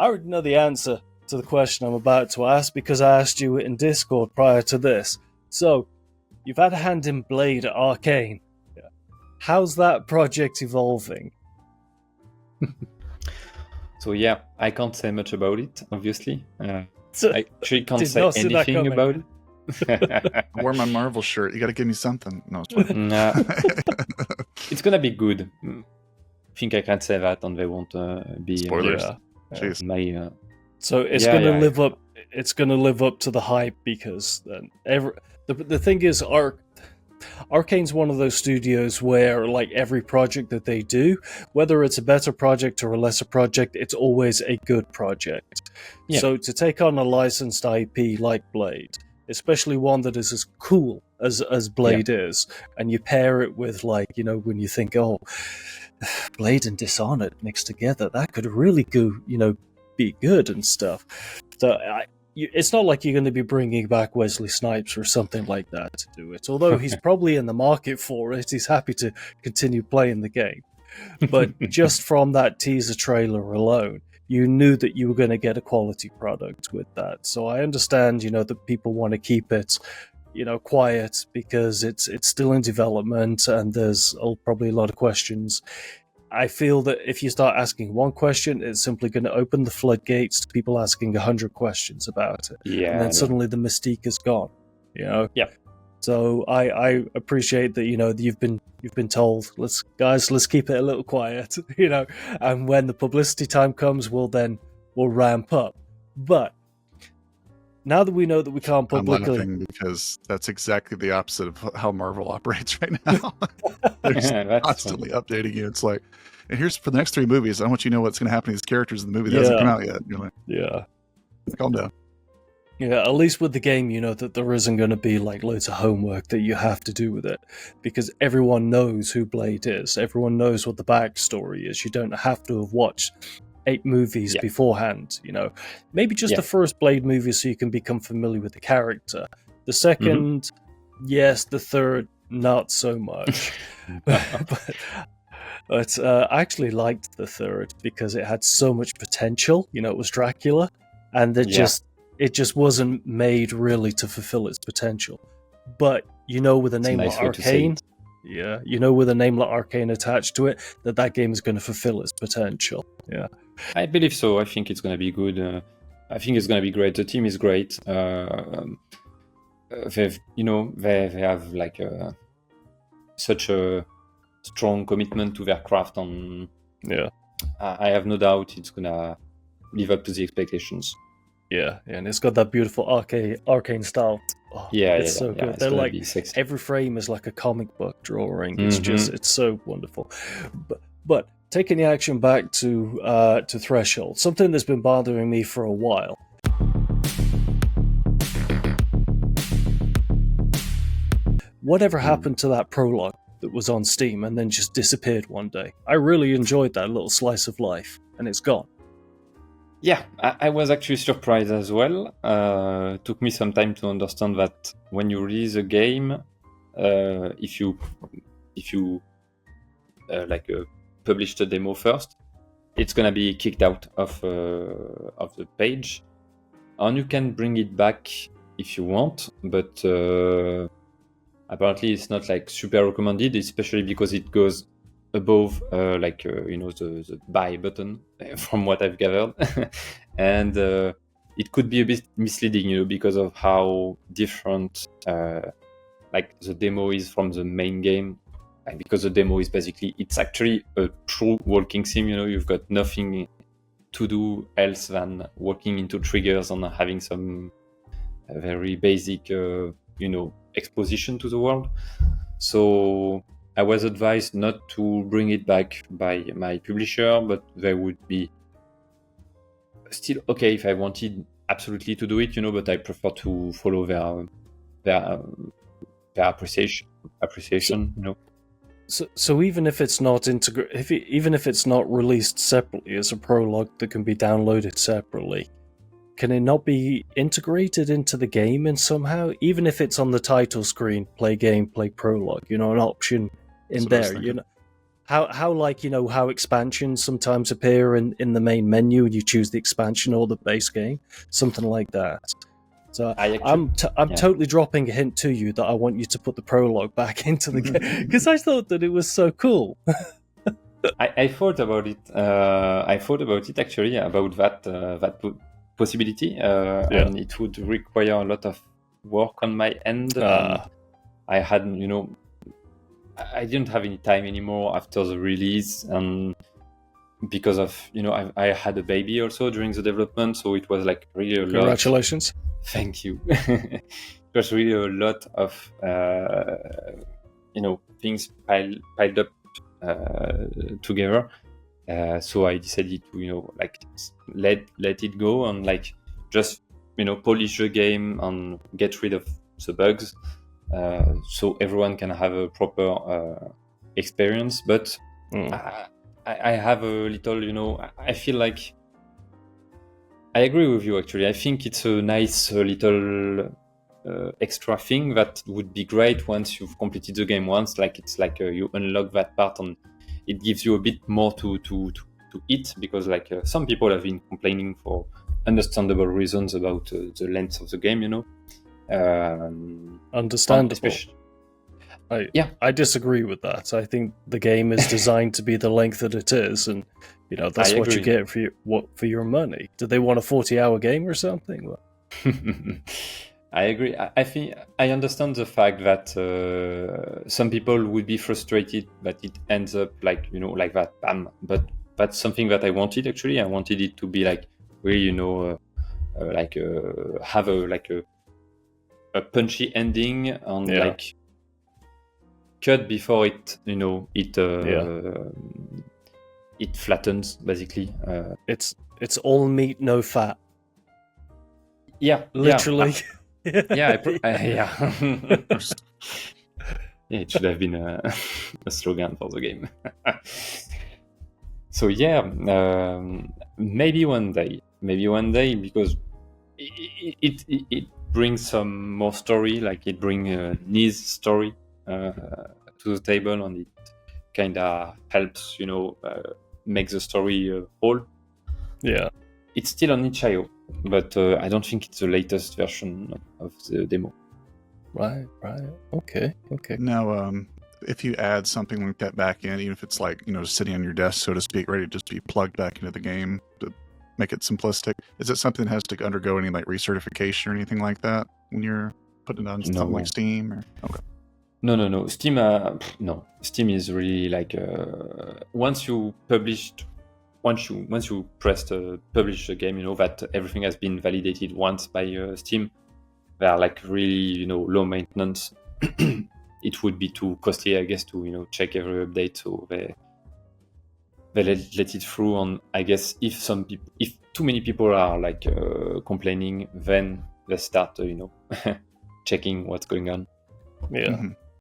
I already know the answer to the question I'm about to ask because I asked you it in Discord prior to this. So, you've had a hand in Blade at Arkane. How's that project evolving? So yeah, I can't say much about it, obviously. I actually can't Did say not see that anything coming. about it. I wore my Marvel shirt. You got to give me something. No, it's fine. Nah. It's gonna be good. I think I can say that, and they won't be Spoilers. Yeah. my. So it's Yeah, going to yeah, live up. It's going to live up to the hype because the thing is, Arkane's one of those studios where, like, every project that they do, whether it's a better project or a lesser project, it's always a good project. Yeah. So to take on a licensed IP like Blade, especially one that is as cool as Blade is, and you pair it with, like, you know, when you think, oh, Blade and Dishonored mixed together, that could really go, you know, be good and stuff. So it's not like you're going to be bringing back Wesley Snipes or something like that to do it. Although he's probably in the market for it, he's happy to continue playing the game. But just from that teaser trailer alone, you knew that you were going to get a quality product with that. So I understand, you know, that people want to keep it, you know, quiet because it's still in development and there's probably a lot of questions. I feel that if you start asking one question, it's simply going to open the floodgates to people asking 100 questions about it. Yeah. And then suddenly the mystique is gone, you know? Yeah. So I appreciate that, you know, you've been told, let's keep it a little quiet, you know, and when the publicity time comes, we'll ramp up. But now that we know that we can't publicly... I'm laughing because that's exactly the opposite of how Marvel operates right now. They're constantly updating you. It's like, and here's for the next 3 movies, I want you to know what's going to happen to these characters in the movie that hasn't come out yet. You're like, yeah. Calm down. Yeah, at least with the game, you know that there isn't going to be like loads of homework that you have to do with it, because everyone knows who Blade is. Everyone knows what the backstory is. You don't have to have watched 8 movies beforehand, you know. Maybe just the first Blade movie so you can become familiar with the character. The second, yes. The third, not so much. But I actually liked the third because it had so much potential. You know, it was Dracula, and it just wasn't made really to fulfill its potential. But, you know, with a name like Arkane, you know, with a name like Arkane attached to it, that game is going to fulfill its potential. Yeah, I believe so. I think it's going to be good. I think it's going to be great. The team is great. They have like such a strong commitment to their craft, and I have no doubt it's going to live up to the expectations. Yeah, and it's got that beautiful arcane style. Oh, it's so good. They're like, every frame is like a comic book drawing. It's just, it's so wonderful. But taking the action back to Threshold, something that's been bothering me for a while. Whatever happened to that prologue that was on Steam and then just disappeared one day? I really enjoyed that little slice of life, and it's gone. Yeah, I was actually surprised as well. Took me some time to understand that when you release a game, if you publish the demo first, it's gonna be kicked out of the page, and you can bring it back if you want, but apparently it's not like super recommended, especially because it goes above the buy button, from what I've gathered. And it could be a bit misleading, because of how different the demo is from the main game. Because the demo is basically, it's actually a true walking sim. You've got nothing to do else than walking into triggers and having some very basic exposition to the world. So I was advised not to bring it back by my publisher, but they would be still okay if I wanted absolutely to do it, but I prefer to follow their appreciation. So even if it's not even if it's not released separately as a prologue that can be downloaded separately, can it not be integrated into the game in somehow? Even if it's on the title screen, play game, play prologue, an option in there, how like, you know, how expansions sometimes appear in the main menu and you choose the expansion or the base game, something like that. So I'm totally dropping a hint to you that I want you to put the prologue back into the game, because I thought that it was so cool. I thought about it. I thought about it actually, about that possibility, and it would require a lot of work on my end. I had, you know, I didn't have any time anymore after the release, and because of, you know, I had a baby also during the development, so it was like really a lot. Congratulations. Thank you. It was really a lot of you know, things piled up together. So I decided to, you know, like let it go and like just, you know, polish the game and get rid of the bugs, so everyone can have a proper experience. But I have a little, you know, I feel like I agree with you actually. I think it's a nice little extra thing that would be great once you've completed the game once. Like it's like you unlock that part and it gives you a bit more to eat, because like some people have been complaining for understandable reasons about the length of the game, you know. Understandable. I disagree with that. I think the game is designed to be the length that it is, and you know that's what you get for your money. Do they want a 40-hour game or something? Well. I agree. I think I understand the fact that some people would be frustrated that it ends up like, you know, like that. But that's something that I wanted actually. I wanted it to be like really, you know, like have a punchy ending and like cut before it, you know, it flattens basically. It's all meat, no fat. Yeah, literally. Yeah, it should have been a slogan for the game. So yeah, maybe one day, because it brings some more story, like it brings Nee's story to the table, and it kind of helps, you know, make the story whole. Yeah, it's still on itch.io, but I don't think it's the latest version of the demo. Right. Okay. Now, if you add something like that back in, even if it's like, you know, sitting on your desk, so to speak, ready to just be plugged back into the game to make it simplistic, is it something that has to undergo any like recertification or anything like that when you're putting it on something like Steam? Or? Okay. No. Steam, no. Steam is really like once you press publish the game, you know that everything has been validated once by Steam. They are like really, you know, low maintenance. It would be too costly, I guess, to, you know, check every update. So they let it through. And I guess if too many people are like complaining, then they start, you know, checking what's going on. Yeah.